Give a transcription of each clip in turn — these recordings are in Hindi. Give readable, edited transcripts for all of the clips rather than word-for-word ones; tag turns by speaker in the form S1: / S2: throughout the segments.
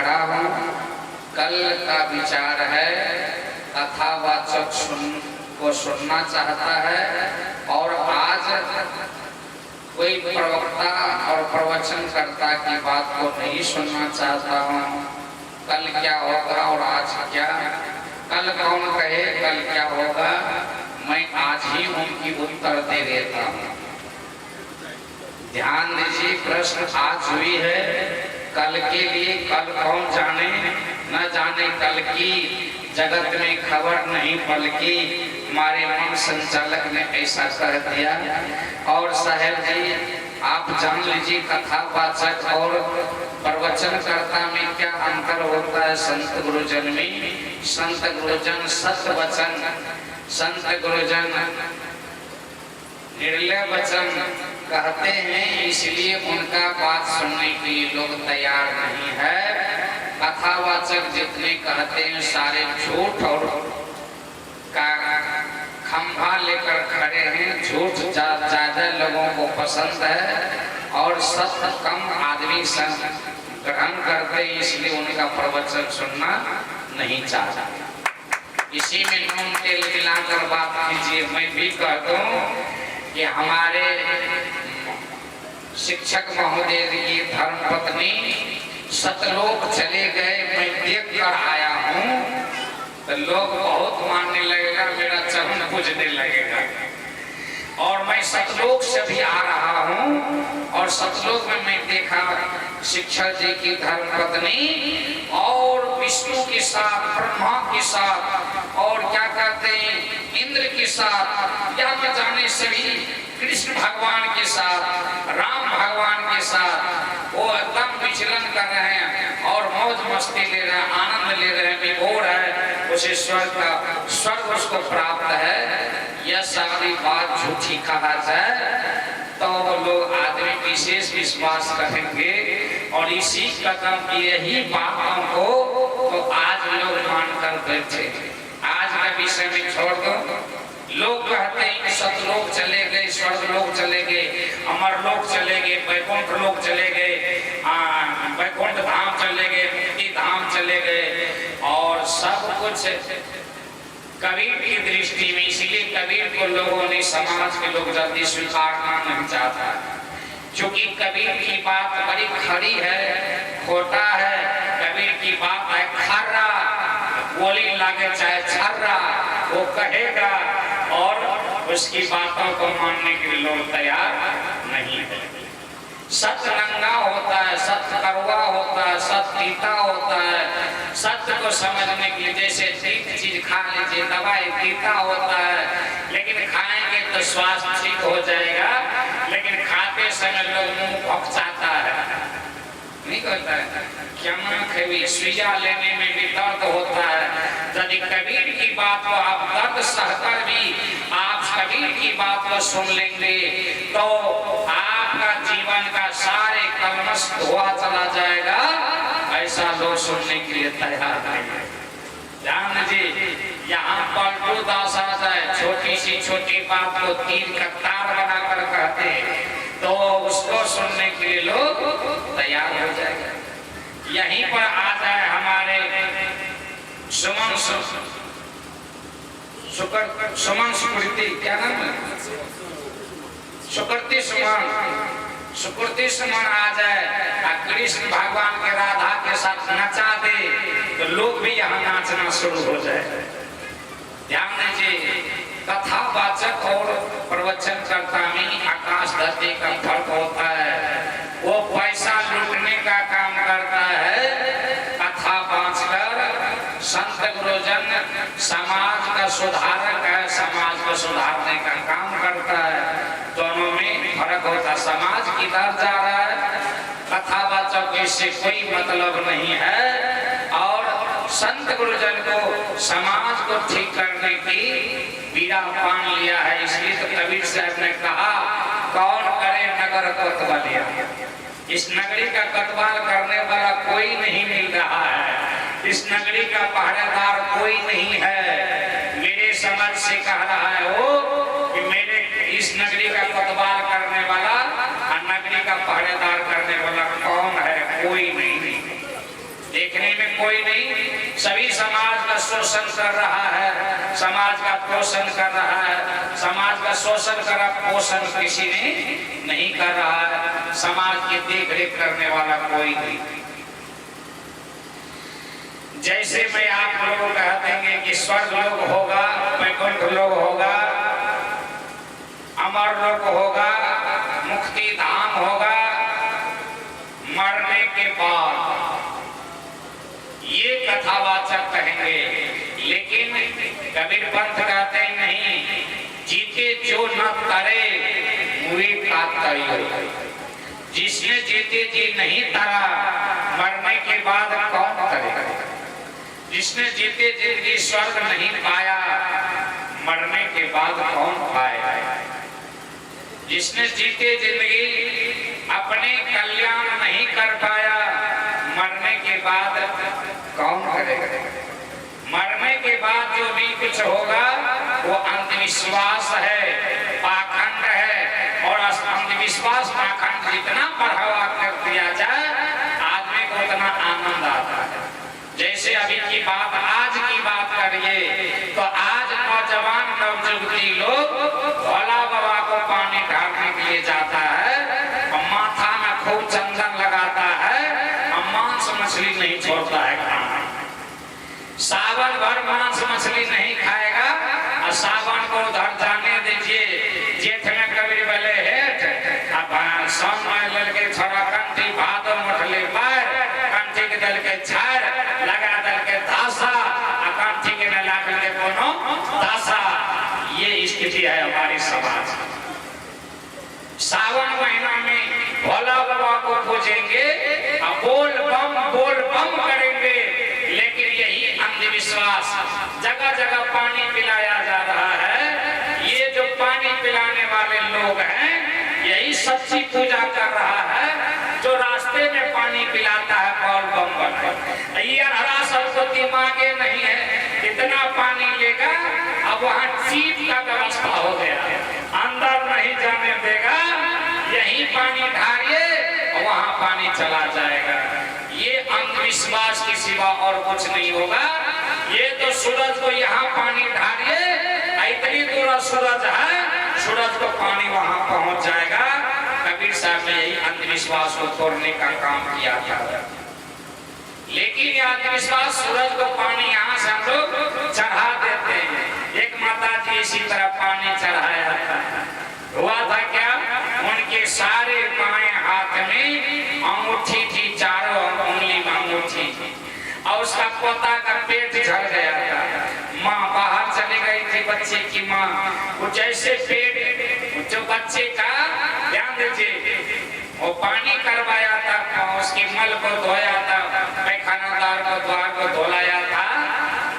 S1: खड़ा हूँ। कल का विचार है, कथावाचक को सुनना चाहता है और आज कोई प्रवक्ता और प्रवचनकर्ता की बात को नहीं सुनना चाहता हूँ। कल क्या होगा और आज क्या, कल कौन कहे कल क्या होगा, मैं आज ही उनकी उत्तर दे देता हूँ। ध्यान दीजिए, प्रश्न आज हुई है, कल के लिए कल कौन जाने, न जाने कल की जगत में खबर नहीं, बल्कि हमारे मन संचालक ने ऐसा कह दिया। और साहेब जी आप जान लीजिए, कथावाचक और प्रवचनकर्ता में क्या अंतर होता है संत गुरुजन में। संत गुरुजन सत्य वचन, संत गुरुजन निर्लय वचन कहते हैं, इसलिए उनका बात सुनने के लिए लोग तैयार नहीं है। कथावाचक जितने कहते हैं सारे झूठ और का खंभा लेकर खड़े हैं। झूठ ज्यादा लोगों को पसंद है और सत्य कम आदमी ग्रहण करते हैं, इसलिए उनका प्रवचन सुनना नहीं चाहता। इसी में नून तेल मिलाकर बात कीजिए। मैं भी कहता हूँ कि हमारे शिक्षक महोदय की धर्मपत्नी सतलोक चले गए, मैं देख कर आया हूँ, तो लोग बहुत मानने लगेगा, मेरा चरण पूजने लगेगा। और मैं सतलोक से भी आ रहा हूँ और सतलोक में मैं देखा शिक्षक जी की धर्मपत्नी और विष्णु के साथ, ब्रह्मा के साथ और क्या कहते हैं इंद्र के साथ, या न जाने सभी कृष्ण भगवान के साथ, राम भगवान के साथ वो एकदम विचलन कर रहे हैं और मौज मस्ती ले रहे हैं, आनंद ले रहे हैं, विभोर है, उसे स्वर्ग उसको प्राप्त है। यह सारी बात झूठी कहा जाए तो लोग आदमी विशेष विश्वास करेंगे और इसी कदम की यही बातों को तो आज लोग मानकर बैठे। आज का विषय में छोड़ दो। लोग कहते हैं कि सतलोक चले गए, स्वर्ग लोक चले गए, अमर लोक चले गए, वैकुंठ लोक चले गए, वैकुंठ धाम चले गए, मुक्ति धाम चले गए और सब कुछ कबीर की दृष्टि में। इसलिए कबीर को लोगों ने, समाज के लोग जल्दी स्वीकारना नहीं चाहता, क्योंकि कबीर की बात बड़ी खड़ी है, खोटा है। कबीर की बात है खर्रा, गोली लागे चाहे छर्रा, वो कहेगा और उसकी बातों को मानने के लिए लोग तैयार नहीं है। सत्य नंगा होता है, सत्य कड़वा होता है, सत्य तीता होता है। सत्य को समझने के लिए जैसे तीत चीज खा लीजिए, दवाई तीता होता है, लेकिन खाएंगे तो स्वास्थ्य ठीक हो जाएगा, लेकिन खाते समय लोग मुंह पकचाता है, नहीं होता है। क्या कभी सुइया लेने में भी दर्द होता है। यदि कबीर की बात को आप दर्द सहकर भी आप कबीर की बात को सुन लेंगे तो आपका जीवन का सारे कलमश धोआ चला जाएगा। ऐसा लोग सुनने के लिए तैयार नहीं है। ध्यान दीजिए, यहाँ पलटू दास आ जाए, छोटी सी छोटी बात को तीर का तार बनाकर कहते तो उसको सुनने के लिए लोग तैयार हो जाएगा। यहीं पर आ जाए हमारे सुमन सुकृति, क्या नाम है, सुकृति सुमन आ जाए, कृष्ण भगवान के राधा के साथ नचा दे तो लोग भी यहाँ नाचना शुरू हो जाए। ध्यान दीजिए, कथावाचक और प्रवचनकर्ता में आकाश धरती का फर्क होता है। वो पैसा लूटने का काम करता है, कथा बांचकर संत गुरुजन समाज का सुधारक है, समाज को सुधारने का काम करता है। दोनों में फर्क होता है। समाज किधर जा रहा है, कथावाचक इससे कोई मतलब नहीं है। और संत गुरुजन को समाज को ठीक करने की पीड़ा पान लिया है। इसलिए तो कबीर साहब ने कहा, कौन करे नगर कोतवालिया। इस नगरी का कतवाल करने वाला कोई नहीं मिल रहा है, इस नगरी का पहरेदार कोई नहीं है। मेरे समझ से कह रहा है वो कि मेरे इस नगरी का कतवाल करने वाला और नगरी का पहरेदार करने वाला कौन है, कोई नहीं। देखने में कोई नहीं, सभी समाज का शोषण कर रहा है, समाज का पोषण कर रहा है। समाज का शोषण कर पोषण किसी ने नहीं कर रहा है। समाज की देख रेख करने वाला कोई नहीं। जैसे मैं आप लोगों को कह देंगे कि स्वर्ग लोक होगा, वैकुंठ लोक होगा, अमर लोक होगा, मुक्ति धाम होगा, मरने के बाद ये कथावाचक कहेंगे। लेकिन कबीर पंथ कहते हैं नहीं, जीते जो न तरे मुए का तरे। जिसने जीते जी नहीं तरा, मरने के बाद कौन तरेगा। जिसने जीते जिंदगी स्वर्ग नहीं पाया, मरने के बाद कौन पाएगा। जिसने जीते जिंदगी अपने कल्याण नहीं कर पाया, मरने के बाद कौन करेगा। मरने के बाद जो भी कुछ होगा वो अंधविश्वास है, पाखंड है। और अंधविश्वास पाखंड जितना बढ़ावा कर दिया जाए, आदमी को उतना आनंद आता है। जैसे अभी की बात, आज की बात करिए तो आज नौजवान नवजुवती लोग भोला बाबा को पानी ढालने के लिए जाता है और माथा में खूब चंदन लगाता है और मांस मछली नहीं छोड़ता है खाना। सावन भर मांस मछली नहीं खाएगा और सावन को उधर जाने दीजिए। जेठ में कबीर वाले हेठ, अब सोन में लड़के छोड़ा कंठी, भादो मठले पैर, कंठी के दल के छाड़ लगा, दल के दासा, कंठी के न लाग के कोनो दासा। ये स्थिति है हमारी समाज। सावन महीना में भोला बाबा को पूजेंगे और बोल बम करेंगे। लेकिन यही अंधविश्वास, जगह जगह पानी पिलाया जा रहा है। ये जो पानी पिलाने वाले लोग हैं, यही सच्ची पूजा कर रहा है। जो रास्ते में पानी पिलाता है बोल बम बनकर, ये हरा सबको दिमागे नहीं है, इतना पानी लेगा। अब वहाँ सीट का व्यवस्था हो गया, अंदर नहीं जाने देगा, यही पानी ढारिए वहाँ पानी चला जाएगा। ये अंधविश्वास के सिवा और कुछ नहीं होगा। ये तो सूरज को यहाँ पानी ढारिए, इतनी दूर सूरज है, सूरज को पानी वहाँ पहुँच जाएगा। कबीर साहब ने यही अंधविश्वास को तोड़ने का काम किया था। लेकिन ये अंधविश्वास, सूरज को पानी यहाँ से हम लोग चढ़ा देते हैं। एक माता जी इसी तरह पानी चढ़ाया था, हुआ था क्या, उनके सारे बाएं हाथ में अंगूठी थी, चारों उंगली में अंगूठी थी और उसका पोता का पेट झड़ गया था। माँ बाहर चली गई थी बच्चे की माँ, वो जैसे पेट जो बच्चे का, ध्यान दीजिए, वो पानी करवाया था, उसके मल को धोया था, पैखानादार को द्वार को धोलाया था,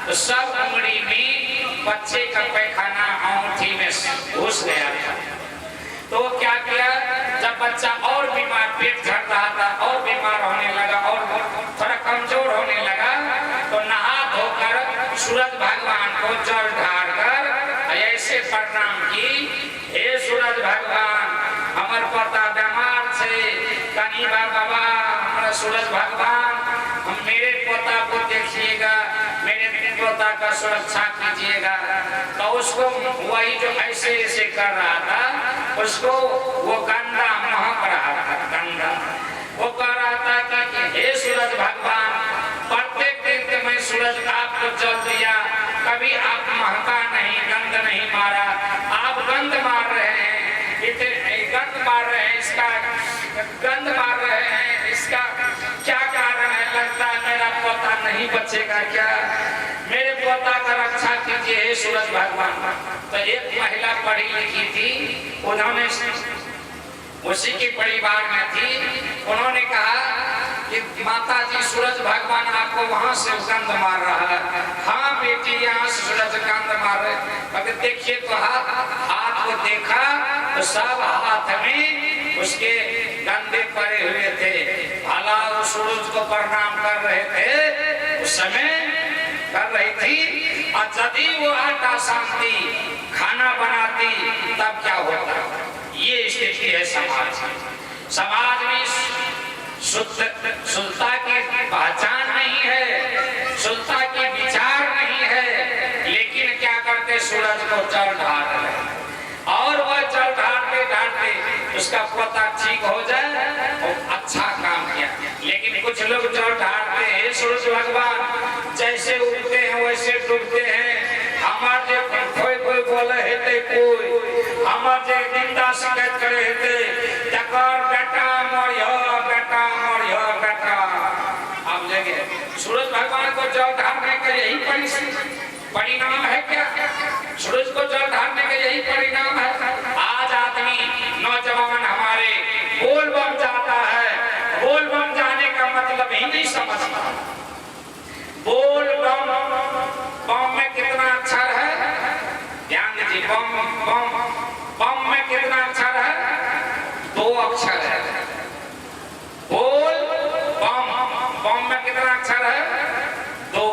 S1: तो सब उंगली में बच्चे का पैखाना अंगूठी में घुस गया था। तो क्या किया, जब बच्चा और बीमार, पेट झड़ रहा था और बीमार होने लगा और थोड़ा कमजोर होने लगा, तो नहा धोकर सूरज भगवान को जल ढालकर ऐसे प्रणाम की, हे सूरज भगवान, हमार पोता बीमार से, कनी बाबा हमारा सूरज भगवान, हम मेरे पोता को देखिएगा, मेरे पोता का सुरक्षा कीजिएगा। तो उसको वही जो ऐसे ऐसे कर रहा था, उसको वो गंदा महक रहा था, गंदा। वो कह रहा था कि हे सूरज भगवान, प्रत्येक दिन के मैं सूरज आपको जल दिया, कभी आप महका नहीं, गंध नहीं मारा, आप गंध मार रहे हैं, इतने गंध मार रहे हैं, इसका गंध मार रहे हैं, इसका क्या कारण है। लगता है मेरा पोता नहीं बचेगा क्या, मेरे पोता का रक्षा कीजिए हे सूरज भगवान। तो एक महिला पढ़ी लिखी थी, उन्होंने उसी के परिवार में थी, उन्होंने कहा कि माता जी सूरज भगवान आपको वहां से गंध मार रहा है। हाँ बेटी, यहाँ से सूरज गंध मार रहे। अगर देखिए तो हाथ को देखा तो सब हाथ में उसके गंदे पड़े हुए थे। भला वो सूरज को प्रणाम कर रहे थे, उस समय कर रही थी। और यदि वो आटा सानती, खाना बनाती, तब क्या होता। ये स्थिति है समाज में। समाज में शुद्धता की पहचान नहीं है, शुद्धता के विचार नहीं है, लेकिन क्या करते सूरज को जल ढार रहे और वह जल ढारते ढारते उसका पता ठीक हो जाए और अच्छा काम किया। लेकिन कुछ लोग जल ढारते हैं सूरज भगवान जैसे उगते हैं वैसे डूबते हैं। हमारे कोई बोले हेते कोई हमारे निंदा शिकायत करे हेते जकर बेटा मरियो बेटा मरियो बेटा। अब लगे सूरज भगवान को जल ढारने का यही परिणाम है क्या? सूरज को जल ढारने का यही परिणाम है। आज आदमी नौजवान हमारे बोल बम जाता है, बोल बम जाने का मतलब ही नहीं समझता। बोल बम बम में कितना अक्षर है ध्यान दीजिए, बम बम बम में कितना अक्षर है? 2 अक्षर है। बोल बम बम में कितना अक्षर है? 2।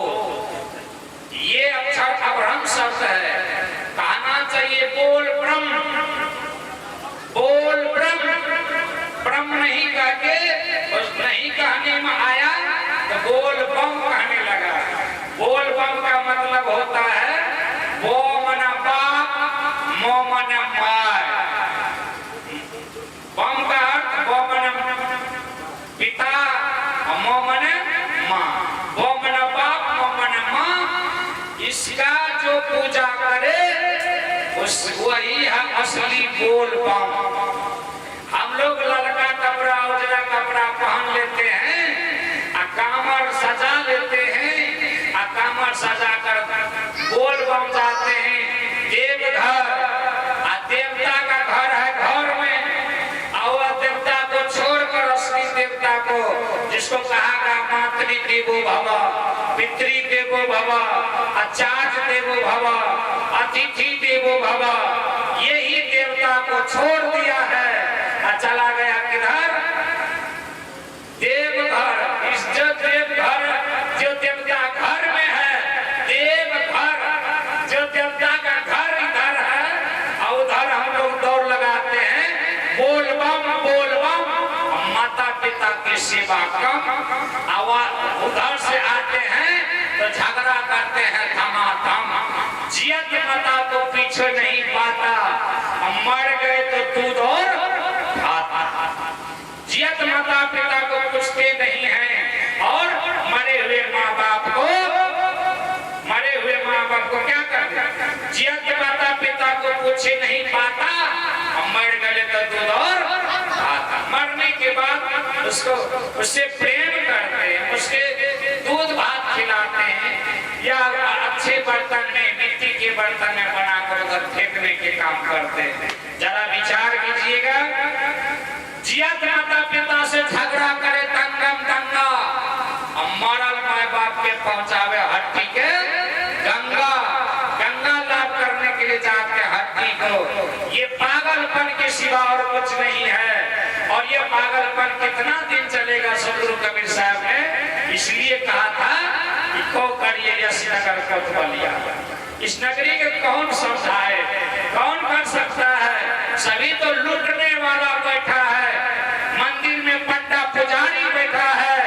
S1: ये अक्षर अब्रह्म शब्द है, कहना चाहिए बोल ब्रह्म, बोल ब्रह्म। ब्रह्म नहीं कहके नहीं कहने में आया तो बोल बम कहने लगा। बोल बम का मतलब होता है बो मना बाप मो मना माय। बम का अर्थ बो मना पिता मो मना माँ, बो मना बाप मो मना माँ। इसका जो पूजा करे उस वही है असली बोल बम। हम लोग ललका कपड़ा उजला कपड़ा पहन लेते हैं, कामर सजा लेते हैं, कामर सजा कर बोल बम जाते हैं देवघर। देवता का घर है घर में, और देवता को छोड़कर असली देवता को जिसको कहा गया मातृ देवो भव, पितृ देवो भव, आचार्य देवो भव, अतिथि देवो भव, यही देवता को छोड़ दिया है। चला गया किधर? देवघर। इस जो देवघर जो देवता घर में है, देवघर जो देवता का घर इधर है, और उधर हम लोग दौड़ लगाते हैं बोल बम बोल बम। माता पिता की सेवा कम, उधर से आते हैं तो झगड़ा करते हैं धमाधम। जियत माता तो पीछे नहीं पाता, मर गए तो दूध और जियत माता पिता को पूछते नहीं हैं, और मरे हुए माँ बाप को क्या करते? जियत माता पिता को पूछे नहीं पाता, मर गए तो दूध और खाता। मरने के बाद उससे प्रेम करते हैं, उसके दूध भात खिलाते हैं, या अच्छे बर्तन में मिट्टी के बर्तन में बनाकर उधर फेंकने के काम करते हैं। जरा विचार कीजिएगा, जियत माता पिता से झगड़ा करे दंगम दंगा, मरल माए बाप के पहुंचावे हड्डी के गंगा, गंगा लाभ करने के लिए जाके हड्डी को। ये पागलपन के सिवा और कुछ नहीं है। और ये पागलपन कितना दिन चलेगा? सदगुरु कबीर साहब ने इसलिए कहा था कि को करिए यश नगर कोतवालिया। इस नगरी के कौन समझाए, कौन कर सकता है? सभी तो लूटने वाला बैठा है, मंदिर में पंडा पुजारी बैठा है,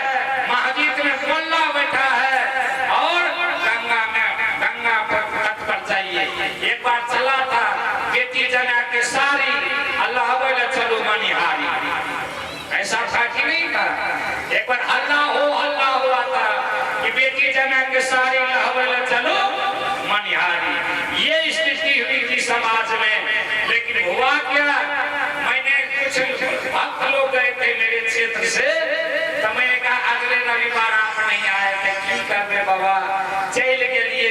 S1: मस्जिद में मोल्ला बैठा है, और गंगा पर तट पर जाइए। एक बार चला था बेटी जना के सारी अल्लाह बोले चलो मनिहारी, ऐसा था कि नहीं था? एक बार हल्ला हुआ था कि बेटी जना के सारी अल्लाह बोले चलो मनिहारी। ये स्थिति हुई थी समाज में। लेकिन हुआ क्या? मैंने कुछ भक्त लोग गए थे मेरे क्षेत्र से, तो मैंने कहा अगले रविवार आप नहीं आए थे, की करते बाबा? चल के लिए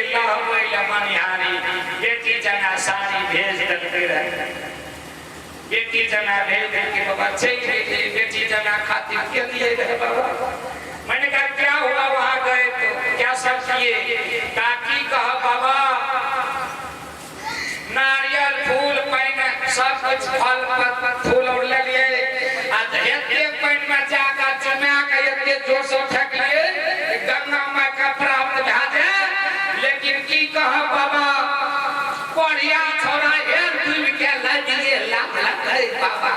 S1: मनिहारी बेटी जना सारी भेज देते रहे, बेटी जना भेज दे के बाबा चल गए, बेटी जना खातिर के लिए रहे बाबा। मैंने कहा क्या हुआ? वहां गए तो क्या सब किए? काकी कहा बाबा नारियल फूल पैन सब कुछ फल फूल और ले लिए, पैन में जाकर चुना के जोश उठक लिए गंगा माँ का प्राप्त भाजे। लेकिन की कहा बाबा बढ़िया छोड़ा के लगे बाबा।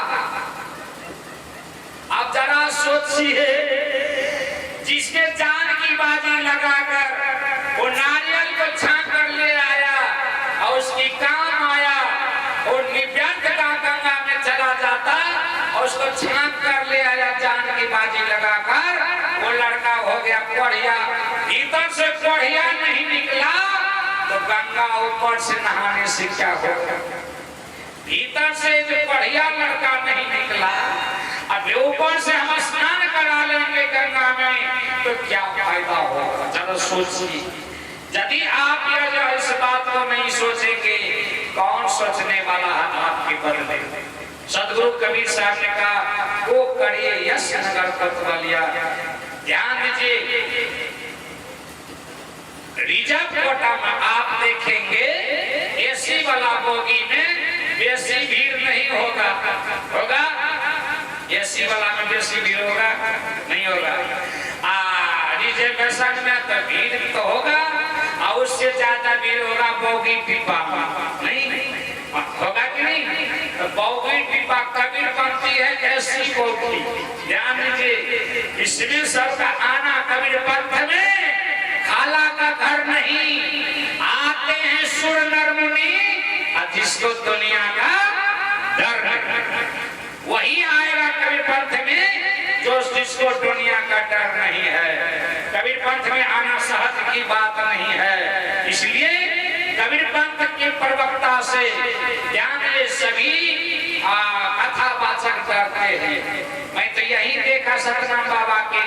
S1: अब जरा सोचिए, जिसने जान की बाजी लगाकर वो नारियल को छान कर ले आया और उसकी काम आया और निव्यर्थ का गंगा में चला जाता और उसको छान कर ले आया जान की बाजी लगाकर, वो लड़का हो गया कोढ़िया। भीतर से कोढ़िया नहीं निकला तो गंगा ऊपर से नहाने से क्या होगा? भीतर से जो बढ़िया लड़का नहीं निकला, अब ऊपर से हम स्नान करा लेंगे गंगा में तो क्या फायदा होगा? चलो सोचिए, यदि आप यह जो इस बात को नहीं सोचेंगे, कौन सोचने वाला है आपके बदले? सदगुरु कबीर साहब ने कहा, वो करिए यश नगर पतवलिया। ध्यान दीजिए, रिजर्व कोटा में आप देखेंगे एसी वाला बोगी में बेसी भीड़ नहीं होगा। होगा? एसी वाला में बेसी भीड़ होगा? नहीं होगा। रिजर्वेशन में तो भीड़ तो होगा और उससे ज्यादा भीड़ होगा बोगी डिब्बा में। नहीं होगा कि नहीं? तो बोगी डिब्बा कबीर बनती है ऐसी बोगी। ध्यान दीजिए, इसमें सबका आना कबीर पंथ में खाला का घर नहीं, आते हैं सुर नर मुनि जिसको दुनिया का डर नहीं, वही आएगा कबीर पंथ में जो जिसको दुनिया का डर नहीं है। कबीर पंथ में आना सहज की बात नहीं है। इसलिए कबीर पंथ के प्रवक्ता से ध्यान ये सभी कथावाचक करते हैं। मैं तो यही देखा सतनाम बाबा के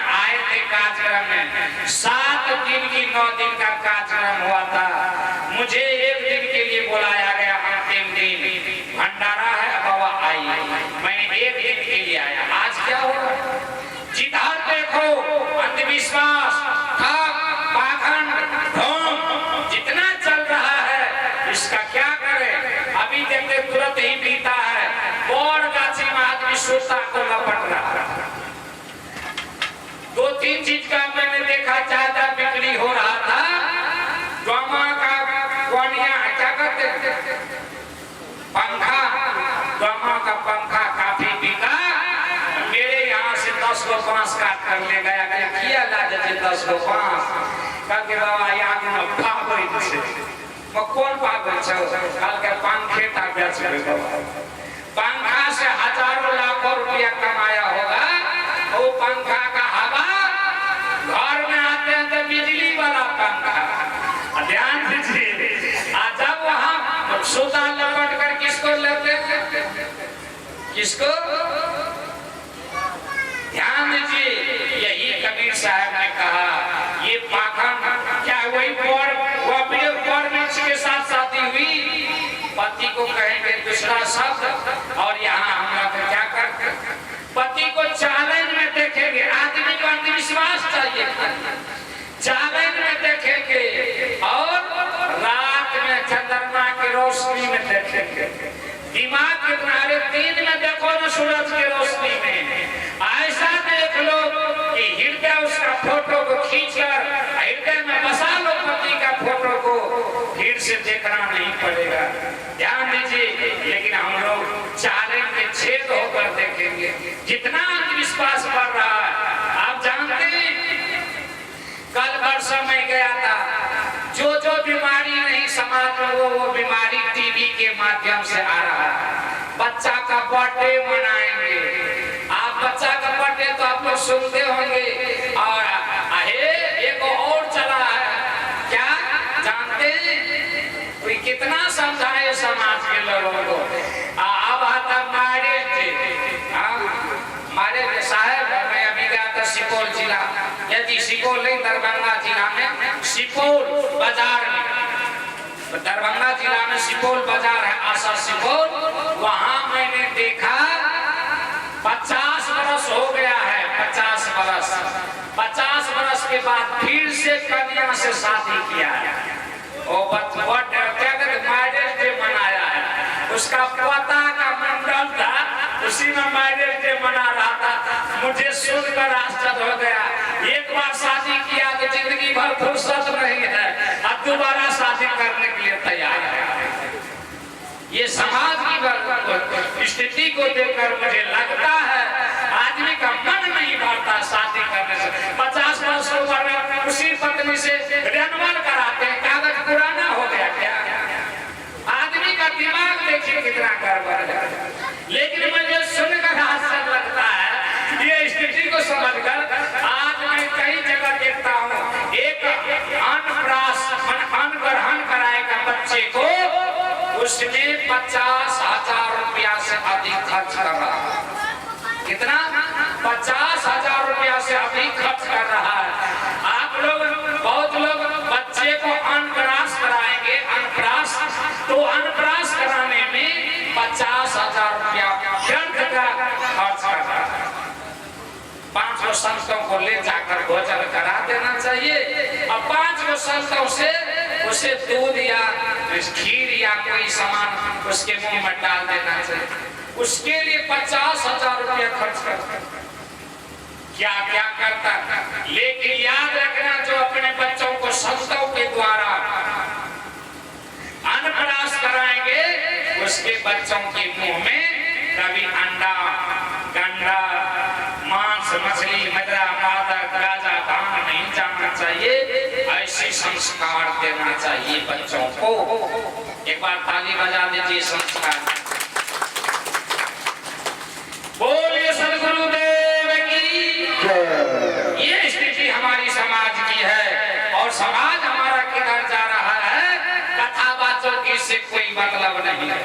S1: आए थे कार्यक्रम में, 7 दिन की 9 दिन का कार्यक्रम हुआ था। मुझे 1 दिन के लिए बुलाया गया, अंतिम दिन भंडारा है, बाबा आई। मैंने 1 दिन के लिए आया। आज क्या होगा? जिधर देखो अंधविश्वास, पाखंड, ढोंग जितना चल रहा है, इसका क्या करें? अभी देखते तुरंत ही बीता है, बोर गाछी में आदमी सोता को लपट रहा है। 2-3 चीज का मैंने देखा ज्यादा बिक्री हो रहा था। गामा का कोनिया क्या करते, पंखा, गामा का पंखा काफी बिका। मेरे यहाँ से 10 गो बांस काट कर ले गया, किया लाज 10 गो बांस करके बाबा यहाँ पागल से कौन पागल छे? कल के पंखे टा बेच ले, पंखा से हजारों लाखों रुपया कमाया होगा। वो पंखा का हवा घर में आते हैं तो बिजली वाला पंखा। ध्यान दीजिए, जब वहां सोता लपट कर किसको लेते? किसको? ध्यान दीजिए, यही कबीर साहब ने कहा, ये पाखंड क्या वही के साथ शादी हुई, पति को कहेंगे दूसरा शब्द और यहाँ हम लोग क्या करते? पति को चैलेंज में देखेंगे। आदमी को अंधविश्वास चाहिए, चैलेंज में देखेंगे और रात में चंद्रमा की रोशनी में देखेंगे। दिमाग के किनारे 3 में देखो ना, सूरज की रोशनी में ऐसा देख लो कि हृदय उसका फोटो को खींचकर हृदय में बसा लो पति का फोटो को, भीड़ से देखना नहीं पड़ेगा। ध्यान दीजिए, लेकिन हम लोग चैलेंज में छेद होकर देखेंगे। जितना अंधविश्वास बढ़ रहा है, आप जानते हैं, कल वर्षा में गया था, जो बीमारी नहीं समाज में वो बीमारी टीवी के माध्यम से आ रहा है। बच्चा का बर्थडे मनाएंगे, आप बच्चा का बर्थडे तो आप लोग सुनते होंगे। और एक और चला है, क्या जानते हैं? कोई कितना समझाए समाज के लोगों को। अब आता मैरिज साहब, मैं अभी गया था सुपौल जिला, यदि सुपौल नहीं दरभंगा जिला में, सुपौल बाजार में, दरभंगा जिला में सुपौल बाजार है, आशा सुपौल। वहां मैंने देखा 50 बरस हो गया है, 50 बरस, 50 बरस के बाद फिर से कन्या से शादी किया है। क्या कहते मैरिज डे मनाया है। उसका पोता का मंडल था, उसी में मैरिज डे मना रहा था। मुझे सुनकर आश्चर्य हो गया। एक बार शादी किया तो जिंदगी भर फुर्सत नहीं है, अब दोबारा शादी करने के लिए तैयार है। ये समाज की स्थिति को देखकर मुझे लगता है आज आदमी का मन नहीं भरता शादी करने से। 50 वर्ष उम्र में उसी पत्नी से रिन्यूअल कराते हैं, कागज पुराना हो गया क्या? आदमी का दिमाग देखिए कितना गड़बड़ है। लेकिन मुझे सुनकर आश्चर्य लगता है, ये स्थिति को समझकर आज मैं कई जगह देखता हूँ, एक अन्न कराएगा बच्चे को, उसमें 50,000 रुपया से अधिक खर्च कर रहा है। कितना? 50,000 रुपया से अधिक खर्च कर रहा है। आप लोग, बहुत लोग बच्चे को अन्नप्राशन कराएंगे, तो अन्नप्राशन कराने में 50,000 रुपया व्यर्थ का खर्च कर रहा है। 5 संतों को ले जाकर भोजन करा देना चाहिए और 5 संतों से उसे दूध या खीर या कोई सामान उसके मुंह में डाल देना चाहिए। उसके लिए 50,000 रुपया खर्च करता, क्या क्या करता। लेकिन याद रखना, जो अपने बच्चों को संतों के द्वारा अन्नप्राशन कराएंगे, उसके बच्चों के मुंह में कभी अंडा, गंडा, मांस, मछली, मदिरा, मादक, गांजा, भांग नहीं जाना चाहिए। ऐसे संस्कार देना चाहिए बच्चों को। एक बार ताली बजा दीजिए संस्कार। बोलिए सद्गुरुदेव की। ये स्थिति हमारी समाज की है और समाज हमारा किधर जा रहा है? कथावाचक से कोई मतलब नहीं है।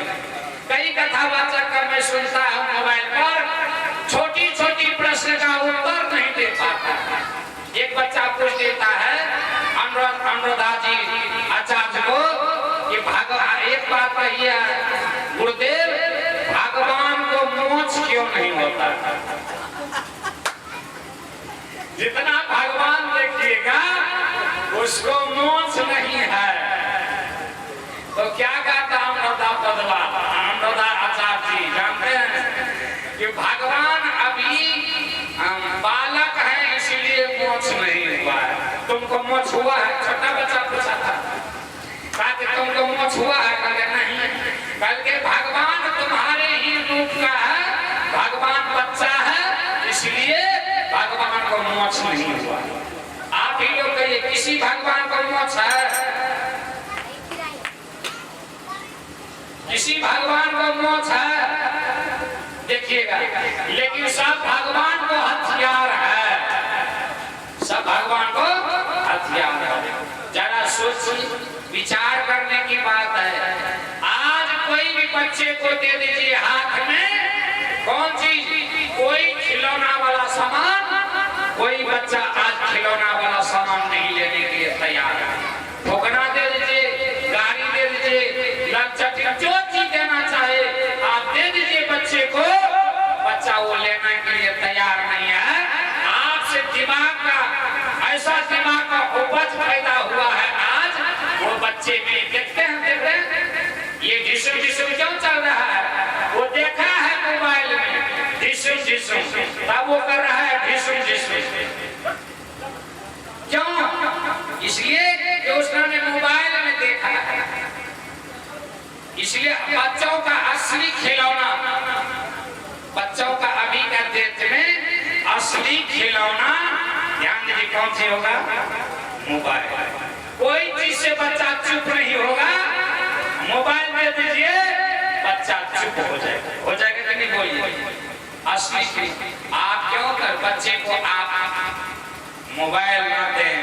S1: कई कथावाचक का मैं सुनता हूँ मोबाइल पर, छोटी छोटी प्रश्न का उत्तर नहीं दे पाता। एक बच्चा पूछ देता है अनुराधा जी आचार्य को कि एक बात कहिए गुरुदेव, भगवान को मोक्ष क्यों नहीं होता? जितना भगवान देखिएगा उसको मोक्ष नहीं है। तो क्या कहता अनुराधा आचार्य जी जानते हैं कि भगवान अभी बालक है इसलिए मोक्ष नहीं हुआ है। तुमको मोक्ष हुआ है? छोटा बच्चा पूछा था, कहा कि तुमको मोक्ष हुआ है? कहा नहीं। कल के भगवान तुम्हारे ही रूप का है, भगवान बच्चा है इसलिए भगवान को मोक्ष नहीं हुआ। आप ही लोग कहिए किसी भगवान को मोक्ष है? किसी भगवान को मोक्ष है? देखिएगा, लेकिन सब भगवान को हथियार है, सब भगवान को हथियार है। जरा सोचिए, विचार करने की बात है। आज कोई भी बच्चे को दे दीजिए हाथ में कौन चीज, कोई खिलौना वाला सामान, कोई बच्चा आज खिलौना वाला सामान नहीं लेने के लिए तैयार है। ठोकना दे दीजिए, गाड़ी दे दीजिए, लचटी जो चीज देना चाहे आप दे दीजिए बच्चे को, बच्चा वो लेने के लिए तैयार नहीं है। आपसे दिमाग का ऐसा दिमाग का उपज पैदा हुआ है आज, वो बच्चे में देखते हैं ये ढिसुम ढिसुम क्यों चल रहा है? वो देखा है मोबाइल में ढिसुम ढिसुम, तब वो कर रहा है ढिसुम ढिसुम। क्यों? इसलिए कि उसने मोबाइल में देखा है। इसलिए बच्चों का असली खिलौना, बच्चों का अभी का डेट में असली खिलौना, ध्यान दीजिए कौन सी होगा? मोबाइल। कोई चीज से बच्चा चुप नहीं होगा, मोबाइल दे दीजिए बच्चा चुप हो जाएगा। हो जाएगा कि नहीं? बोलिए। असली आप क्यों कर बच्चे को आप मोबाइल ना दें,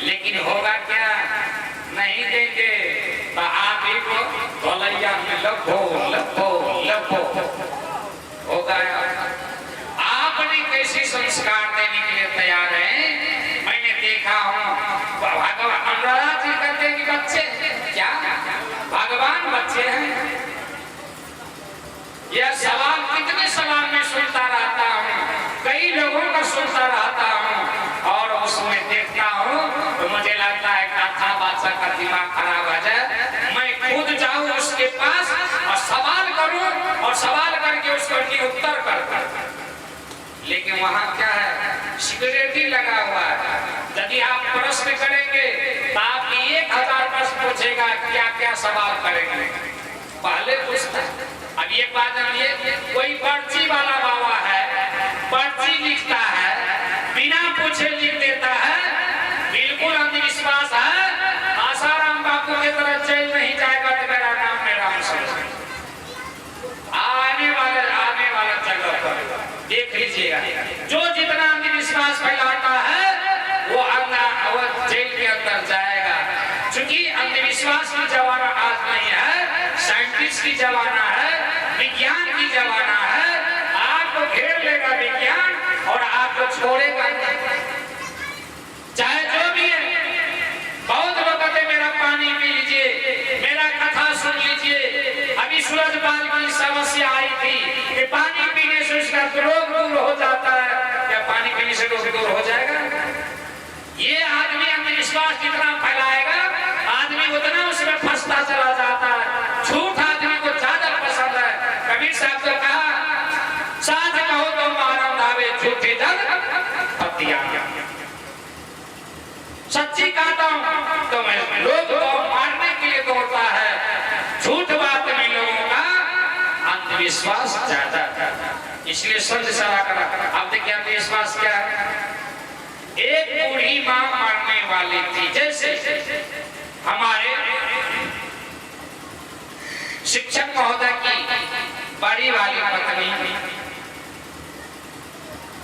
S1: लेकिन होगा क्या? नहीं देंगे तो आप ही को भलैया में लपो लपो लपो होगा। आपने कैसे संस्कार देने के लिए तैयार है? मैंने देखा हूँ भगवान अनुराधा जी कहते हैं कि बच्चे क्या भगवान बच्चे हैं। यह सवाल कितने सवाल में सुनता रहता हूँ, कई लोगों का सुनता रहता हूँ और उसमें देखता हूँ तो मुझे लगता है कथावाचक का दिमाग खराब हो जाए। मैं खुद जाऊँ उसके पास और सवाल करूँ और सवाल करके उसको निरुत्तर करता। लेकिन वहाँ क्या है? सिक्योरिटी लगा हुआ है। यदि आप प्रश्न करेंगे तो आप 1000 प्रश्न पूछेगा, क्या क्या सवाल करेंगे पहले पूछता। अब एक बात जानिए, कोई पर्ची वाला बाबा है पर्ची लिखता है, बिना पूछे लिख देता है, बिल्कुल अंधविश्वास है। आसाराम बापू की तरह जेल नहीं जाएगा तो मेरा नाम मेरा आने वाला जगह पर देख लीजिएगा, जो जितना अंधविश्वास फैलाता है वो जेल के अंदर जाएगा। क्योंकि अंधविश्वास की जमाना आज नहीं है, साइंटिस्ट की जमाना है, विज्ञान की जमाना है। आपको घेर लेगा विज्ञान और आपको छोड़ेगा नहीं, चाहे जो भी है। बहुत लोग कहते मेरा पानी पी लीजिए, मेरा कथा सुन लीजिए। अभी सूरजपाल की समस्या आई थी कि पानी पीने से उसका रोग दूर हो जाता है। क्या पानी पीने से रोग दूर हो जाएगा? ये आदमी अंधविश्वास जितना फैलाएगा, आदमी उतना उसमें फंसता चला जाता है। झूठ आदमी को ज्यादा पसंद है। कबीर साहब ने कहा, साथ कहो तो मारा दावे झूठे जग पतिया। सच्ची कहता हूं तो मैं लोग को मारने के लिए दौड़ता है। झूठ बात में लोगों का अंधविश्वास ज्यादा है, इसलिए समझ सरा करा। अब देखिए अंधविश्वास क्या है। एक बूढ़ी मां मरने वाली थी, जैसे हमारे शिक्षक महोदय की बड़ी वाली पत्नी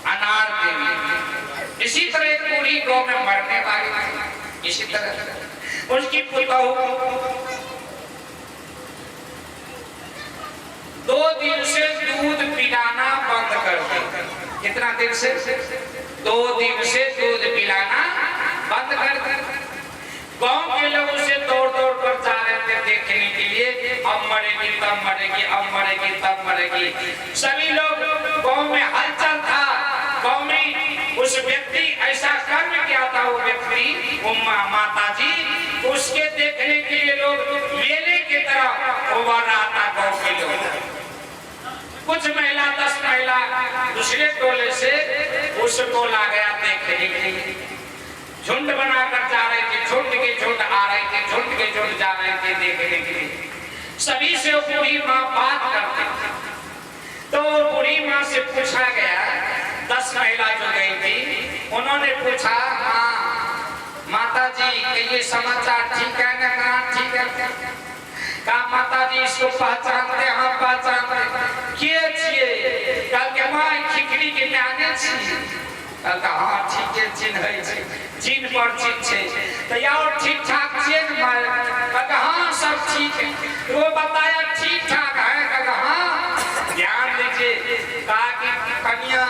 S1: अनार देवी, इसी तरह एक बूढ़ी गौ में मरने वाली थी। इसी तरह उसकी पुतहू 2 दिन से दूध पिलाना बंद कर दिया। कितना दिन से? 2 दिन से दूध पिलाना बंद कर दिया। गांव के लोग उसे दौड़ दौड़ कर जा रहे थे देखने के लिए, अब मरेगी तब मरेगी, अब मरेगी तब मरेगी। सभी लोग गांव में हलचल था। गांव में उस व्यक्ति ऐसा कर्म किया था, वो व्यक्ति माता जी, उसके देखने के लिए लोग मेले की तरह उमड़ रहा था। गांव के लोग कुछ महिला 10 महिला दूसरे टोले से उस टोला गया देखने के लिए। झुंड बनाकर जा रहे थे, झुंड के झुंड आ रहे थे, झुंड के झुंड जा रहे थे देखने के लिए। सभी से बूढ़ी माँ बात करती थी, तो बूढ़ी माँ से पूछा गया, 10 महिला जो गई थी उन्होंने पूछा, माता जी ये समाचार ठीक है ना? कहा ठीक है। कहा माता जी इसको पहचानते? हाँ पहचानते। के छिए? कल के माँ खिचड़ी के जाने छी। कल का हाँ ठीक है, चिन्ह है, चिन्ह पर चिन्ह छे तो यार ठीक ठाक छे न माय? कल का हाँ सब ठीक है। तो वो बताया ठीक ठाक है। कल का हाँ ध्यान दीजिए। कहा कि कन्या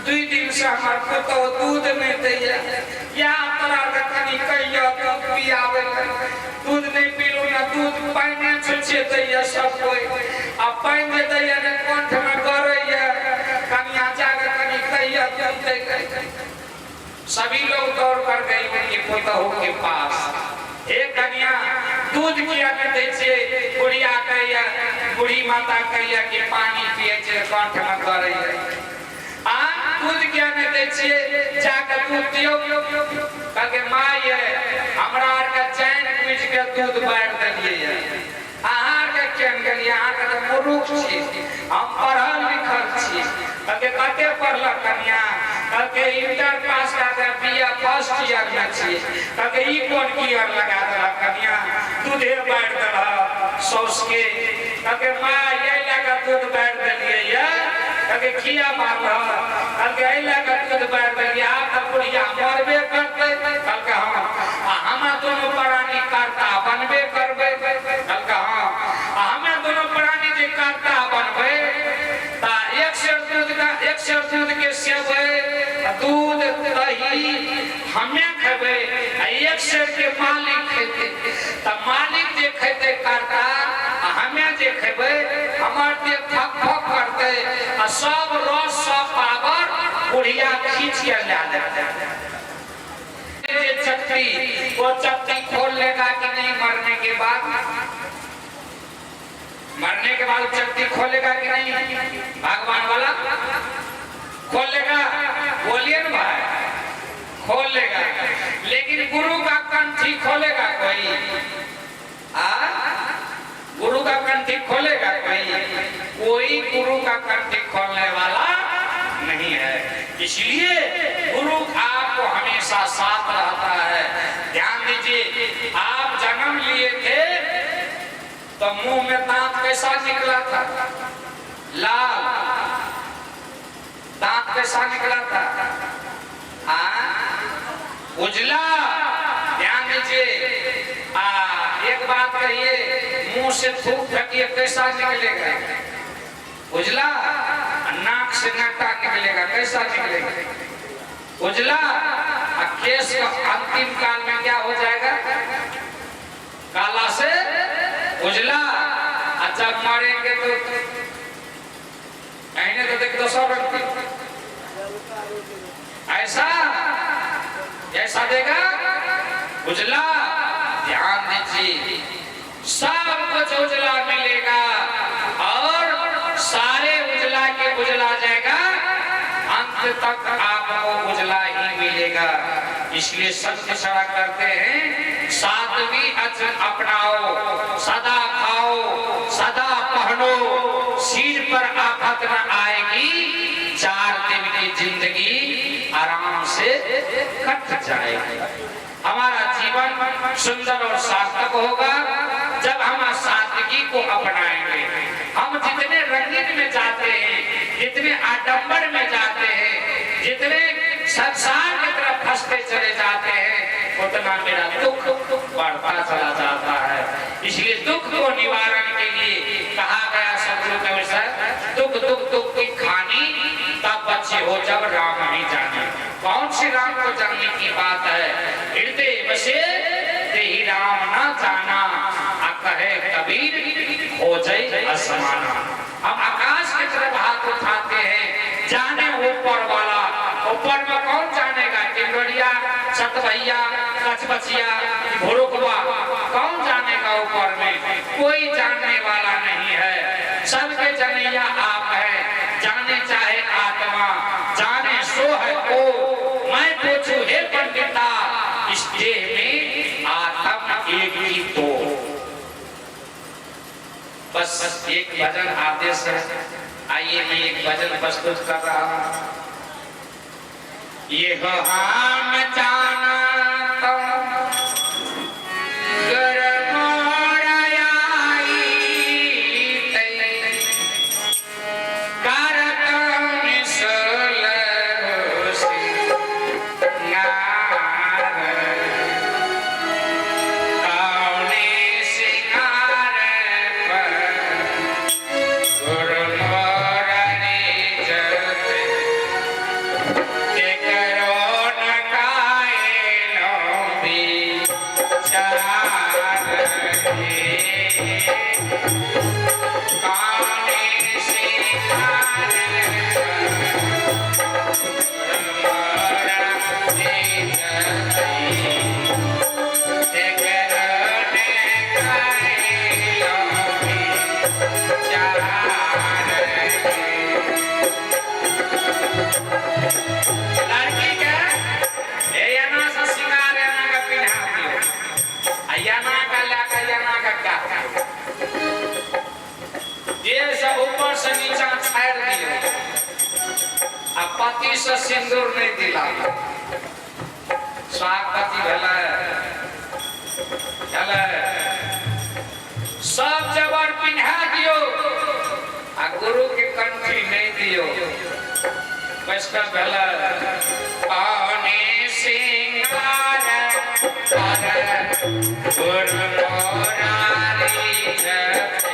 S1: 2 दिन से हमार पुतो दूध नहीं दैया, या तरह के कनी कहियो दूध पियावे, दूध नहीं पीलो ना, दूध पानी छुछे दैया सब कोई। अब पानी दैया ने कंठ में गरैया, कन्या जाकर कनी कहियो दूध दे। सभी लोग दौड़ कर गए उनके पुतहू के पास। एक कन्या दूध किया के दै छे, बुढ़िया कहिया, बूढ़ी माता कहिया कि पानी पिए छे कंठ में गरैया। दूध क्या नहीं दे छिए, जाकर दूध दियो। कहे माँ ये हमरा आर का चैन पूछ के दूध बांट दिए। आहार के केन गेलिए? आहार के तो मूर्ख छी, हम पढ़ल लिखल छी। कहे कते पढ़ल कन्या? कहे इंटर पास कर बीए फर्स्ट ईयर में छी। कहे ई कौन गियर लगा दला कन्या? दूधे बांट दला सौस के। कहे माँ ये लगा दूध बांट दिए या? कहे किया मारल? कहे लगा दूध बांट दिए। आप बुढ़िया मरबे करते? कहे हाँ। हम दोनों प्राणी कर्ता बनबे करबे? कहे हाँ। हमें दोनों प्राणी जे कर्ता बनबे ता एक सेर दूध के सेवे दूध दही हमें खेबे, एक सेर के मालिक खेते। त मालिक जे खेते कर्ता, हमें जे खेबे हमार जे फक फक करते, सब रस सब पावर बुढ़िया खींच के ला देते। चक्री वो चक्री खोल लेगा कि नहीं? मरने के बाद चक्री खोलेगा कि नहीं? भगवान वाला खोल लेगा? बोलिए ना भाई, खोल लेगा। लेकिन गुरु का कंठी खोलेगा कोई? गुरु का कंठी खोलेगा कोई? कोई गुरु का कंठी खोलने वाला नहीं है। इसलिए गुरु आपको हमेशा साथ रहता है। ध्यान दीजिए, आप जन्म लिए थे तो मुंह में दांत कैसा निकला था? लाल दांत कैसा निकला था? उजला। ध्यान दीजिए, एक बात कहिए, मुंह से थूक फेंकिए कैसा निकलेगा? उजला। नाक से नटा निकलेगा कैसा निकलेगा? उजला। केस का अंतिम काल में क्या हो जाएगा? काला से उजला। जब मरेंगे तो कहने तो देख दो सब ऐसा ऐसा देगा उजला। ध्यान दीजिए, सब कुछ उजला मिलेगा और सारे उजला के उजला जाएगा, अंत तक आपको उजला ही मिलेगा। इसलिए सत्य सड़ा करते हैं, सात्विक अन्न अपनाओ, सदा खाओ, सदा पहनो, सिर पर आफत न आएगी, 4 दिन की जिंदगी आराम से कट जाएगी। हमारा जीवन सुंदर और सार्थक होगा जब हम सादगी को अपनाएंगे। हम जितने रंगीन में जाते हैं, जितने आडंबर में जाते हैं, जितने संसार की तरफ फंसते चले जाते हैं, उतना मेरा दुख बढ़ता चला जाता है। इसलिए दुख को निवारण के लिए कहा गया सदगुरु के अनुसार, दुख दुख दुख की खानी तब बच्चे हो जब राम नहीं जाने। कौन सी राम को जानने की बात है? हृदय बसे तेहि राम ना जाना, कहे कबीर हो जाए असमाना। हम आकाश की तरफ हाथ उठाते हैं, जाने ऊपर वाला। ऊपर में कौन जानेगा? टिंगड़िया, सतभैया, कचबचिया, भुरुकवा, कौन जानेगा ऊपर में? कोई जानने वाला नहीं है। सबके जनैया आप है, जाने चाहे आत्मा, जाने सो है ओ। मैं पूछूं हे पंडिता, इस देह में आत्म एक ही तो। बस एक भजन आदेश है, आइए मैं एक भजन प्रस्तुत कर रहा हूं। ये हम जानता पति से सिंदूर नहीं दिला, स्वागति भला सब जबर पिन्हा दियो, आ गुरु के कंठी नहीं दियो। वैष्णव भला पानी सिंगार गुरु मोरारी जपे,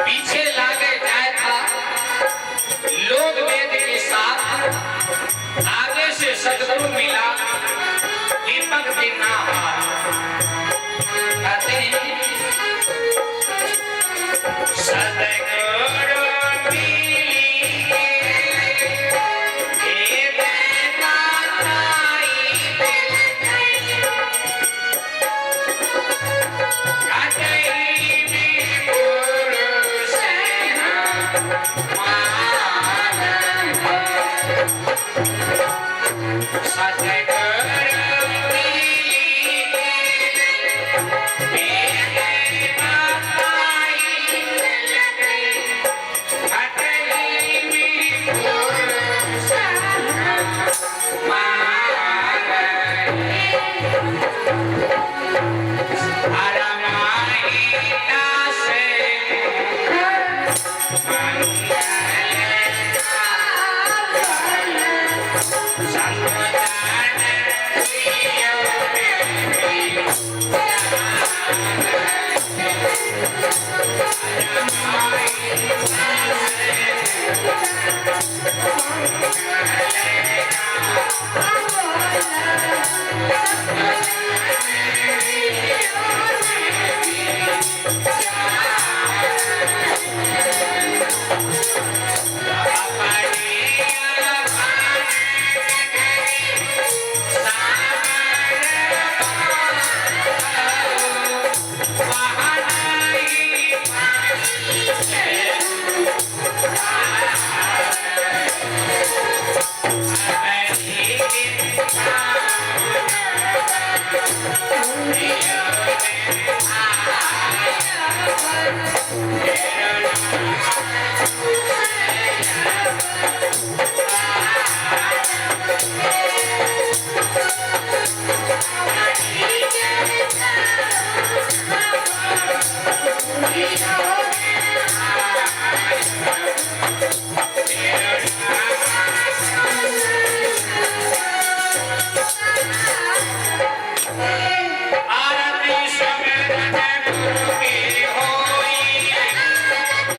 S1: पीछे लागे जाए था लोग वेद के साथ, आगे से सदगुरु मिला दीपक बिना कहते हैं सदगुरु आरती समय गुरु की हो